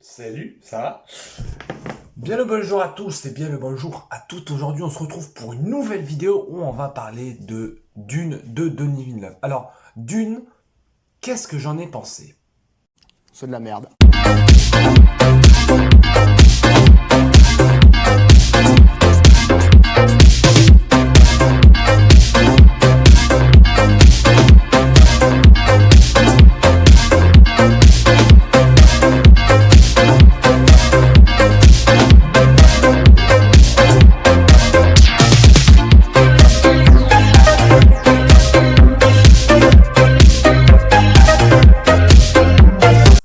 Salut, ça va? Bien le bonjour à tous et bien le bonjour à toutes. Aujourd'hui, on se retrouve pour une nouvelle vidéo où on va parler de Dune de Denis Villeneuve. Alors, Dune, qu'est-ce que j'en ai pensé? C'est de la merde.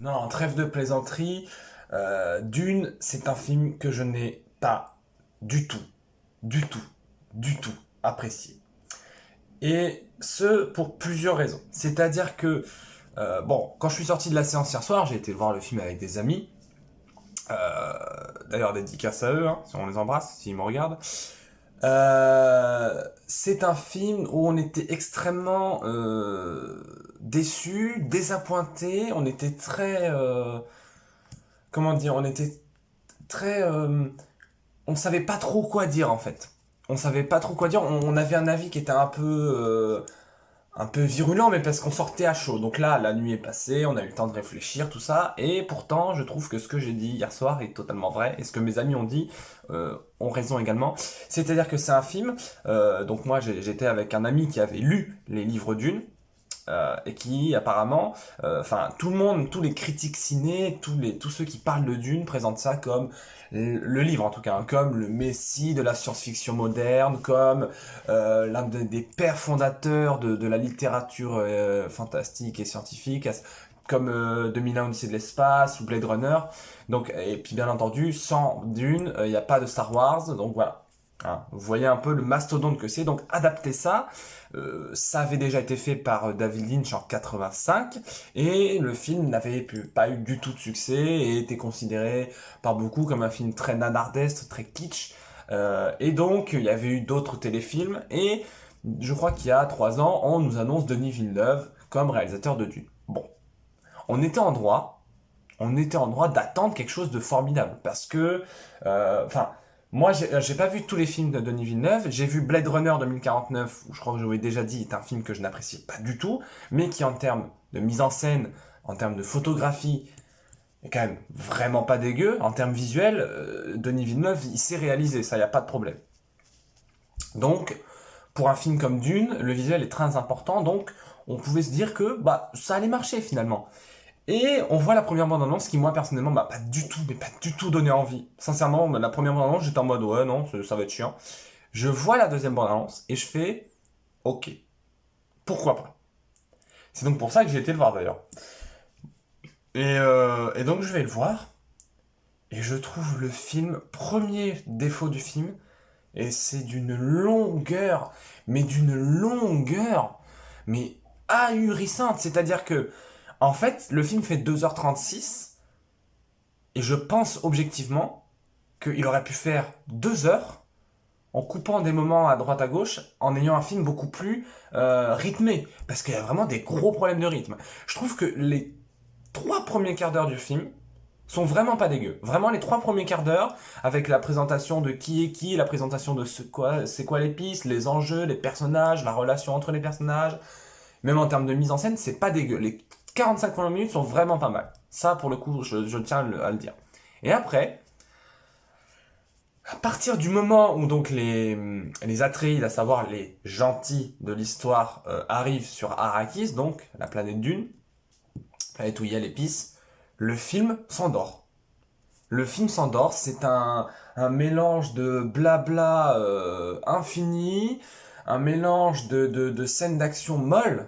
Non, trêve de plaisanterie. Dune, c'est un film que je n'ai pas du tout, du tout, du tout apprécié. Et ce, pour plusieurs raisons. C'est-à-dire que, bon, quand je suis sorti de la séance hier soir, j'ai été voir le film avec des amis. D'ailleurs, dédicace à eux, hein, si on les embrasse, s'ils me regardent. C'est un film où on était extrêmement déçus, désappointés. On était très, comment dire, on était très, on savait pas trop quoi dire en fait. On savait pas trop quoi dire. On avait un avis qui était un peu virulent, mais parce qu'on sortait à chaud. Donc là, la nuit est passée, on a eu le temps de réfléchir, tout ça, et pourtant, je trouve que ce que j'ai dit hier soir est totalement vrai, et ce que mes amis ont dit ont raison également. C'est-à-dire que c'est un film, donc moi j'étais avec un ami qui avait lu les livres Dune, et qui apparemment, enfin tout le monde, tous les critiques ciné, tous ceux qui parlent de Dune présentent ça comme le livre en tout cas, hein, comme le messie de la science-fiction moderne, comme l'un des pères fondateurs de la littérature fantastique et scientifique, comme 2001 Odyssée de l'espace ou Blade Runner. Donc, et puis bien entendu, sans Dune, il n'y a pas de Star Wars, donc voilà. Hein, vous voyez un peu le mastodonte que c'est, donc adapter ça, ça avait déjà été fait par David Lynch en 85, et le film n'avait pas eu du tout de succès, et était considéré par beaucoup comme un film très nanardesque, très kitsch, et donc il y avait eu d'autres téléfilms, et je crois qu'il y a 3 ans, on nous annonce Denis Villeneuve comme réalisateur de Dune. Bon, on était en droit, d'attendre quelque chose de formidable, parce que, enfin, moi, j'ai pas vu tous les films de Denis Villeneuve. J'ai vu Blade Runner 2049, où je crois que je vous l'ai déjà dit, est un film que je n'apprécie pas du tout, mais qui en termes de mise en scène, en termes de photographie, est quand même vraiment pas dégueu. En termes visuels, Denis Villeneuve, il sait réaliser, ça, y a pas de problème. Donc, pour un film comme Dune, le visuel est très important, donc on pouvait se dire que bah, ça allait marcher finalement. Et on voit la première bande-annonce qui, moi, personnellement, m'a pas du tout, mais pas du tout donné envie. Sincèrement, la première bande-annonce, j'étais en mode, ouais, non, ça va être chiant. Je vois la deuxième bande-annonce et je fais, ok, pourquoi pas. C'est donc pour ça que j'ai été le voir, d'ailleurs. Et donc, je vais le voir. Et je trouve le film, premier défaut du film, et c'est d'une longueur, mais ahurissante. C'est-à-dire que, en fait, le film fait 2h36, et je pense objectivement qu'il aurait pu faire 2 heures en coupant des moments à droite à gauche, en ayant un film beaucoup plus rythmé. Parce qu'il y a vraiment des gros problèmes de rythme. Je trouve que les 3 premiers quarts d'heure du film sont vraiment pas dégueux. Vraiment les 3 premiers quarts d'heure, avec la présentation de qui est qui, la présentation de c'est quoi les pistes, les enjeux, les personnages, la relation entre les personnages, même en termes de mise en scène, c'est pas dégueu. Les 45 premières minutes sont vraiment pas mal. Ça, pour le coup, je tiens à le dire. Et après, à partir du moment où donc les Atreides, à savoir les gentils de l'histoire, arrivent sur Arrakis, donc la planète Dune, planète où il y a l'épice, le film s'endort. Le film s'endort, c'est un mélange de blabla infini, un mélange de scènes d'action molles.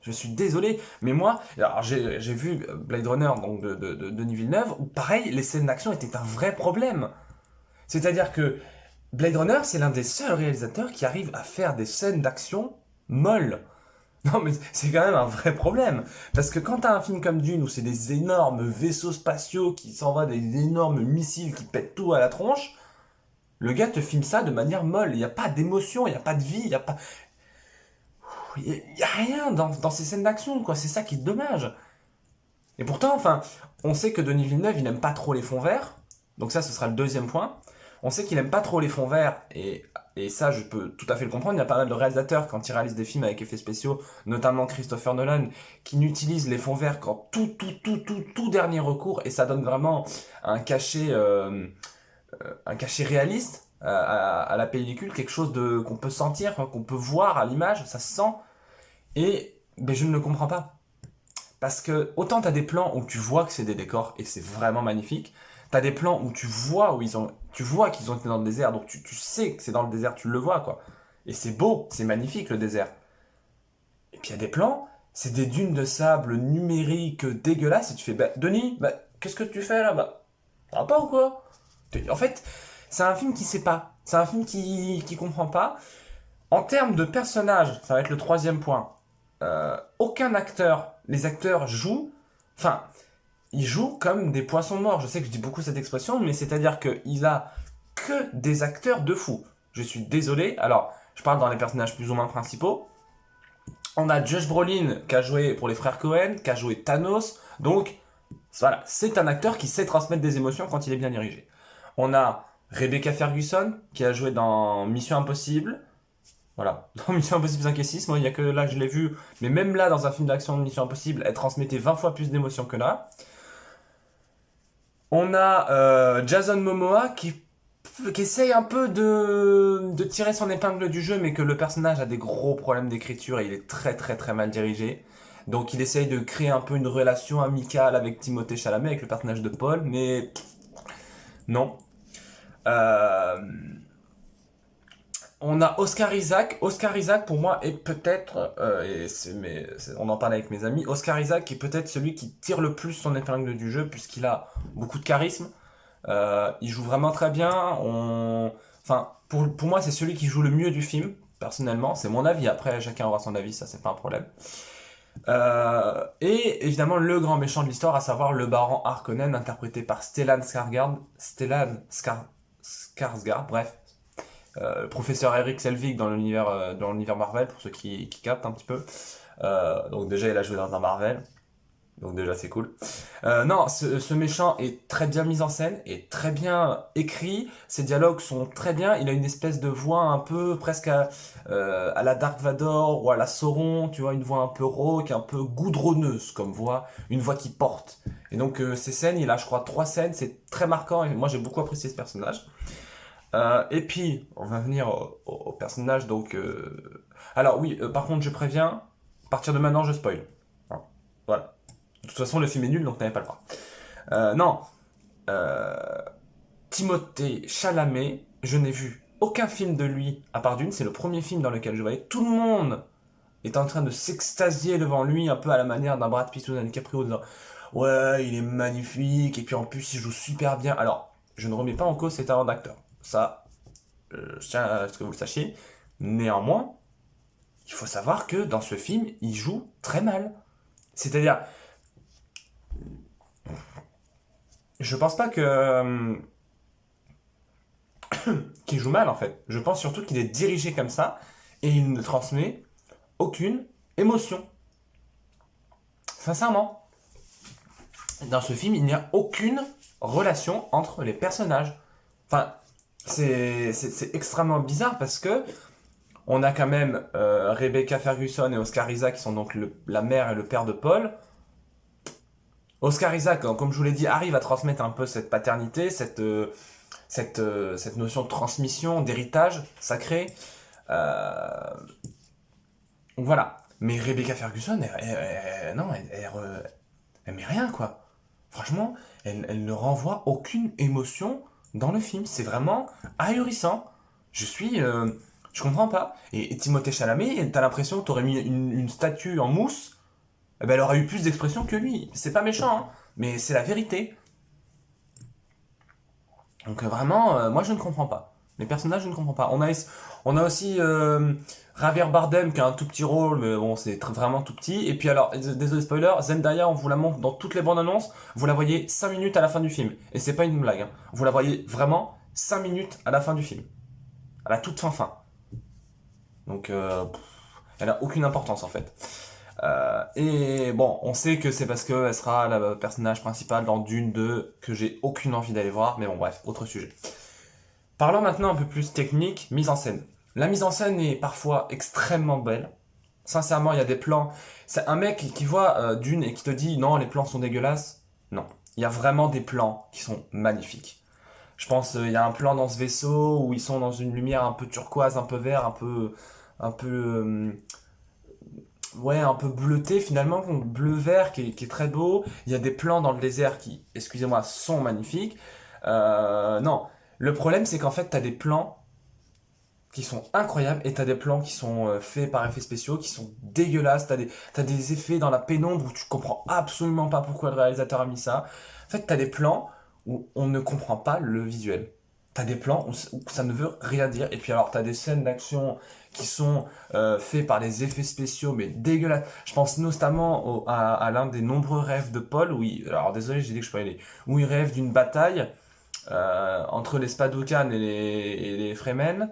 Je suis désolé, mais moi, alors j'ai vu Blade Runner donc de Denis Villeneuve, où pareil, les scènes d'action étaient un vrai problème. C'est-à-dire que Blade Runner, c'est l'un des seuls réalisateurs qui arrive à faire des scènes d'action molles. Non, mais c'est quand même un vrai problème. Parce que quand t'as un film comme Dune où c'est des énormes vaisseaux spatiaux qui s'envoient des énormes missiles qui pètent tout à la tronche, le gars te filme ça de manière molle. Il n'y a pas d'émotion, il n'y a pas de vie, il n'y a pas. Il y a rien dans ces scènes d'action, quoi. C'est ça qui est dommage. Et pourtant, enfin, on sait que Denis Villeneuve, il n'aime pas trop les fonds verts. Donc ça, ce sera le deuxième point. On sait qu'il aime pas trop les fonds verts, et ça, je peux tout à fait le comprendre. Il y a pas mal de réalisateurs, quand ils réalisent des films avec effets spéciaux, notamment Christopher Nolan, qui n'utilisent les fonds verts qu'en tout dernier recours, et ça donne vraiment un cachet réaliste à la pellicule, quelque chose qu'on peut sentir, qu'on peut voir à l'image, ça se sent. Et ben, je ne le comprends pas. Parce que autant t'as des plans où tu vois que c'est des décors et c'est vraiment magnifique, t'as des plans où tu vois qu'ils ont été dans le désert, donc tu sais que c'est dans le désert, tu le vois quoi. Et c'est beau, c'est magnifique le désert. Et puis il y a des plans, c'est des dunes de sable numériques dégueulasses et tu fais bah Denis, bah qu'est-ce que tu fais là bah ça va pas ou quoi? En fait, c'est un film qui sait pas, c'est un film qui comprend pas. En termes de personnages, ça va être le troisième point. Aucun acteur, les acteurs jouent, enfin, ils jouent comme des poissons morts. Je sais que je dis beaucoup cette expression, mais c'est-à-dire qu'il a que des acteurs de fou. Je suis désolé. Alors, je parle dans les personnages plus ou moins principaux. On a Josh Brolin qui a joué pour les frères Cohen, qui a joué Thanos. Donc, voilà, c'est un acteur qui sait transmettre des émotions quand il est bien dirigé. On a Rebecca Ferguson qui a joué dans Mission Impossible. Voilà, dans Mission Impossible 5 et 6, moi il n'y a que là que je l'ai vu, mais même là dans un film d'action de Mission Impossible, elle transmettait 20 fois plus d'émotions que là. On a Jason Momoa qui essaye un peu de tirer son épingle du jeu, mais que le personnage a des gros problèmes d'écriture et il est très mal dirigé. Donc il essaye de créer un peu une relation amicale avec Timothée Chalamet, avec le personnage de Paul, mais non. On a Oscar Isaac. Oscar Isaac, pour moi, est peut-être, on en parle avec mes amis, Oscar Isaac est peut-être celui qui tire le plus son épingle du jeu, puisqu'il a beaucoup de charisme. Il joue vraiment très bien. Enfin, pour moi, c'est celui qui joue le mieux du film, personnellement. C'est mon avis. Après, chacun aura son avis, ça, c'est pas un problème. Et évidemment, le grand méchant de l'histoire, à savoir le baron Harkonnen, interprété par Stellan Skarsgård, bref. Professeur Eric Selvig dans l'univers Marvel, pour ceux qui captent un petit peu. Donc déjà, il a joué dans un Marvel. Donc déjà, c'est cool. Non, ce méchant est très bien mis en scène, est très bien écrit. Ses dialogues sont très bien. Il a une espèce de voix un peu presque à la Dark Vador ou à la Sauron. Tu vois, une voix un peu rauque, un peu goudronneuse comme voix. Une voix qui porte. Et donc, ces scènes, il a, je crois, 3 scènes. C'est très marquant. Et moi, j'ai beaucoup apprécié ce personnage. Et puis, on va venir au personnage, donc... Alors oui, par contre, je préviens, à partir de maintenant, je spoil. Hein, voilà. De toute façon, le film est nul, donc t'avais pas le droit. Non. Timothée Chalamet, je n'ai vu aucun film de lui, à part d'une, c'est le premier film dans lequel je voyais tout le monde est en train de s'extasier devant lui, un peu à la manière d'un Brad Pitt ou d'un DiCaprio, en disant « Ouais, il est magnifique, et puis en plus, il joue super bien. » Alors, je ne remets pas en cause ses talents d'acteur. Ça, je tiens à ce que vous le sachiez. Néanmoins, il faut savoir que dans ce film, il joue très mal. C'est-à-dire, je pense pas que qu'il joue mal en fait. Je pense surtout qu'il est dirigé comme ça et il ne transmet aucune émotion. Sincèrement, dans ce film, il n'y a aucune relation entre les personnages. Enfin, c'est extrêmement bizarre parce que on a quand même Rebecca Ferguson et Oscar Isaac qui sont donc la mère et le père de Paul. Oscar Isaac, comme je vous l'ai dit, arrive à transmettre un peu cette paternité, cette notion de transmission, d'héritage sacré. Donc voilà. Mais Rebecca Ferguson, elle met rien quoi. Franchement, elle ne renvoie aucune émotion dans le film. C'est vraiment ahurissant. Je comprends pas. Et Timothée Chalamet, t'as l'impression que t'aurais mis une statue en mousse, eh ben, elle aurait eu plus d'expression que lui. C'est pas méchant, hein, mais c'est la vérité. Donc vraiment, moi je ne comprends pas. Les personnages, je ne comprends pas. On a aussi Javier Bardem qui a un tout petit rôle, mais bon, c'est vraiment tout petit. Et puis alors, désolé spoiler, Zendaya, on vous la montre dans toutes les bandes annonces, vous la voyez 5 minutes à la fin du film. Et c'est pas une blague, hein. Vous la voyez vraiment 5 minutes à la fin du film. À la toute fin. Donc, elle a aucune importance en fait. Et bon, on sait que c'est parce qu'elle sera le personnage principal dans Dune 2 que j'ai aucune envie d'aller voir, mais bon bref, autre sujet. Parlons maintenant un peu plus technique, mise en scène. La mise en scène est parfois extrêmement belle. Sincèrement, il y a des plans. C'est un mec qui voit Dune et qui te dit non, les plans sont dégueulasses. Non, il y a vraiment des plans qui sont magnifiques. Je pense il y a un plan dans ce vaisseau où ils sont dans une lumière un peu turquoise, un peu vert, un peu ouais, un peu bleuté finalement, bleu-vert qui est très beau. Il y a des plans dans le désert qui, excusez-moi, sont magnifiques. Non, le problème c'est qu'en fait t'as des plans qui sont incroyables et t'as des plans qui sont faits par effets spéciaux qui sont dégueulasses. T'as des effets dans la pénombre où tu comprends absolument pas pourquoi le réalisateur a mis ça. En fait, t'as des plans où on ne comprend pas le visuel. T'as des plans où ça ne veut rien dire. Et puis alors, t'as des scènes d'action qui sont faits par des effets spéciaux, mais dégueulasses. Je pense notamment à l'un des nombreux rêves de Paul, alors désolé, j'ai dit que je peux aller, où il rêve d'une bataille entre les Spadoukan et les Fremen.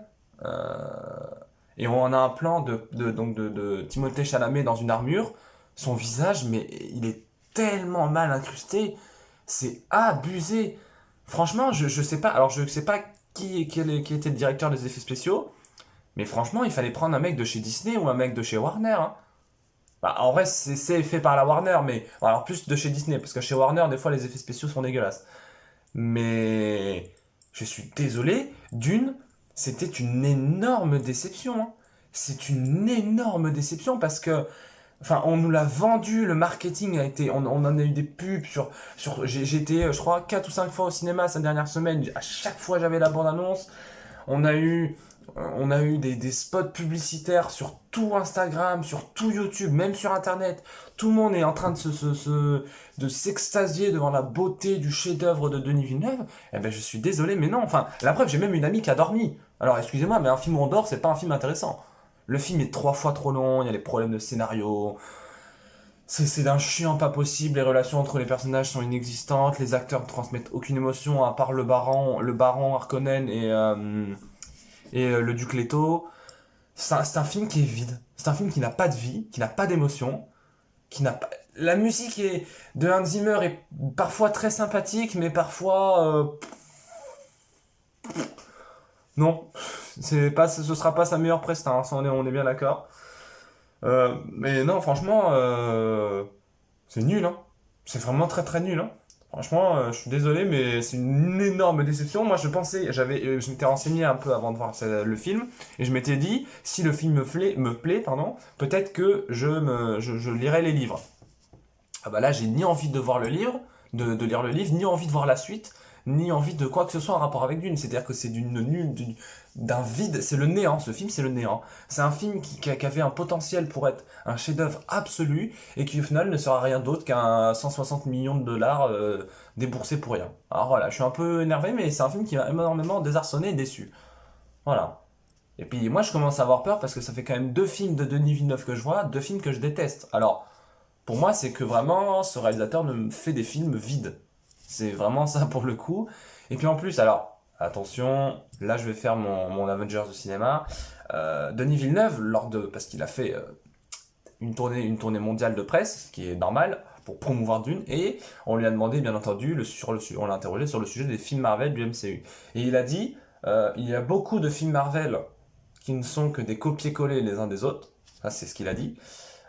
Et on a un plan de Timothée Chalamet dans une armure. Son visage, mais il est tellement mal incrusté. C'est abusé. Franchement, je sais pas. Alors, je sais pas qui était le directeur des effets spéciaux. Mais franchement, il fallait prendre un mec de chez Disney ou un mec de chez Warner, hein. Bah, en vrai, c'est fait par la Warner, mais alors plus de chez Disney, parce que chez Warner, des fois, les effets spéciaux sont dégueulasses. Mais je suis désolé, Dune, c'était une énorme déception, hein. C'est une énorme déception parce que, enfin, on nous l'a vendu, le marketing a été, on en a eu des pubs j'ai été, je crois, 4 ou 5 fois au cinéma cette dernière semaine. À chaque fois, j'avais la bande-annonce. On a eu, on a eu des spots publicitaires sur tout Instagram, sur tout YouTube, même sur Internet. Tout le monde est en train de s'extasier devant la beauté du chef-d'œuvre de Denis Villeneuve. Eh ben, je suis désolé, mais non. Enfin, la preuve, j'ai même une amie qui a dormi. Alors, excusez-moi, mais un film où on dort, c'est pas un film intéressant. Le film est 3 fois trop long, il y a des problèmes de scénario. C'est d'un chiant pas possible, les relations entre les personnages sont inexistantes, les acteurs ne transmettent aucune émotion à part le baron Harkonnen et le duc Leto. C'est un film qui est vide. C'est un film qui n'a pas de vie, qui n'a pas d'émotion, qui n'a pas. La musique de Hans Zimmer est parfois très sympathique, mais parfois non, ce sera pas sa meilleure presta, hein, ça, on est bien d'accord. Mais non, franchement, c'est nul, hein. C'est vraiment très très nul, hein. Franchement, je suis désolé, mais c'est une énorme déception. Moi, je m'étais renseigné un peu avant de voir le film, et je m'étais dit, si le film me plaît, pardon, peut-être que je lirai les livres. Ah bah là, j'ai ni envie de voir le livre, de lire le livre, ni envie de voir la suite, ni envie de quoi que ce soit en rapport avec Dune. C'est-à-dire que c'est d'un vide, c'est le néant, ce film c'est le néant. C'est un film qui avait un potentiel pour être un chef-d'œuvre absolu et qui au final ne sera rien d'autre qu'un 160 millions de dollars déboursés pour rien. Alors voilà, je suis un peu énervé, mais c'est un film qui m'a énormément désarçonné et déçu. Voilà. Et puis moi je commence à avoir peur parce que ça fait quand même 2 films de Denis Villeneuve que je vois, 2 films que je déteste. Alors, pour moi c'est que vraiment ce réalisateur me fait des films vides. C'est vraiment ça pour le coup. Et puis en plus, alors, attention, là je vais faire mon Avengers au cinéma. Denis Villeneuve, parce qu'il a fait une tournée mondiale de presse, ce qui est normal, pour promouvoir Dune, et on lui a demandé, bien entendu, on l'a interrogé sur le sujet des films Marvel du MCU. Et il a dit, il y a beaucoup de films Marvel qui ne sont que des copier-coller les uns des autres. Ça, c'est ce qu'il a dit.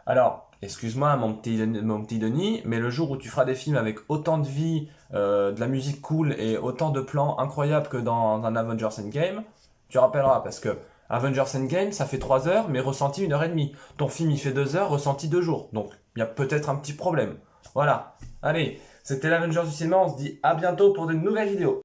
Alors, excuse-moi mon petit Denis, mais le jour où tu feras des films avec autant de vie, de la musique cool et autant de plans incroyables que dans un Avengers Endgame, tu rappelleras, parce que Avengers Endgame, ça fait 3 heures, mais ressenti 1 heure et demie. Ton film, il fait 2 heures, ressenti 2 jours. Donc, il y a peut-être un petit problème. Voilà. Allez, c'était l'Avengers du cinéma, on se dit à bientôt pour de nouvelles vidéos.